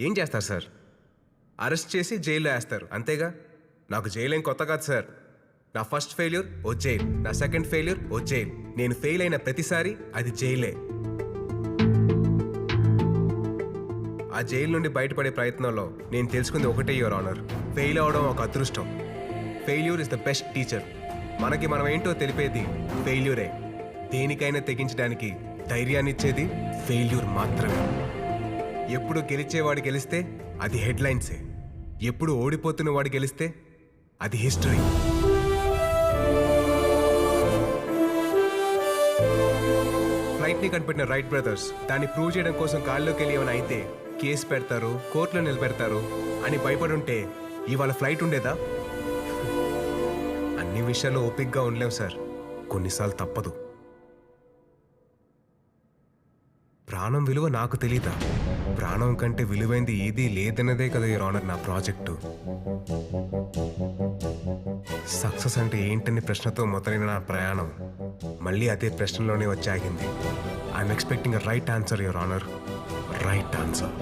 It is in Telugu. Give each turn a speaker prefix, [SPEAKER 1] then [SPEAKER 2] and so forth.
[SPEAKER 1] ఏం చేస్తారు సార్? అరెస్ట్ చేసి జైల్లో వేస్తారు అంతేగా. నాకు జైలు ఏం కొత్త కాదు సార్. నా ఫస్ట్ ఫెయిల్యూర్ ఓ జైల్, నా సెకండ్ ఫెయిల్యూర్ ఓ జైల్. నేను ఫెయిల్ అయిన ప్రతిసారి అది జైలే. ఆ జైలు నుండి బయటపడే ప్రయత్నంలో నేను తెలుసుకుంది ఒకటే, యువర్ ఆనర్, ఫెయిల్ అవడం ఒక అదృష్టం. Failure is the best teacher. మనకి మనం ఏంటో తెలిపేది ఫెయిల్యూరే. దేనికైనా తెగించడానికి ధైర్యాన్ని ఇచ్చేది ఫెయిల్యూర్ మాత్రమే. ఎప్పుడు గెలిచేవాడు గెలిస్తే అది హెడ్లైన్సే, ఎప్పుడు ఓడిపోతున్న వాడు గెలిస్తే అది హిస్టరీ. ఫ్లైట్ని కనిపెట్టిన రైట్ బ్రదర్స్ దాన్ని ప్రూవ్ చేయడం కోసం గాల్లోకి వెళ్ళి ఏమైనా అయితే కేసు పెడతారు, కోర్టులో నిలబెడతారు అని భయపడుంటే ఇవాళ ఫ్లైట్ ఉండేదా? అన్ని విషయాల్లో ఓపిక్గా ఉండలేం సార్, కొన్నిసార్లు తప్పదు. ప్రాణం విలువ నాకు తెలీదా? ప్రాణం కంటే విలువైంది ఏదీ లేదన్నదే కదా యువర్ ఆనర్ నా ప్రాజెక్టు. సక్సెస్ అంటే ఏంటని ప్రశ్నతో మొదలైన నా ప్రయాణం మళ్ళీ అదే ప్రశ్నలోనే వచ్చి ఆగింది. I'm expecting a right answer your honour, right answer.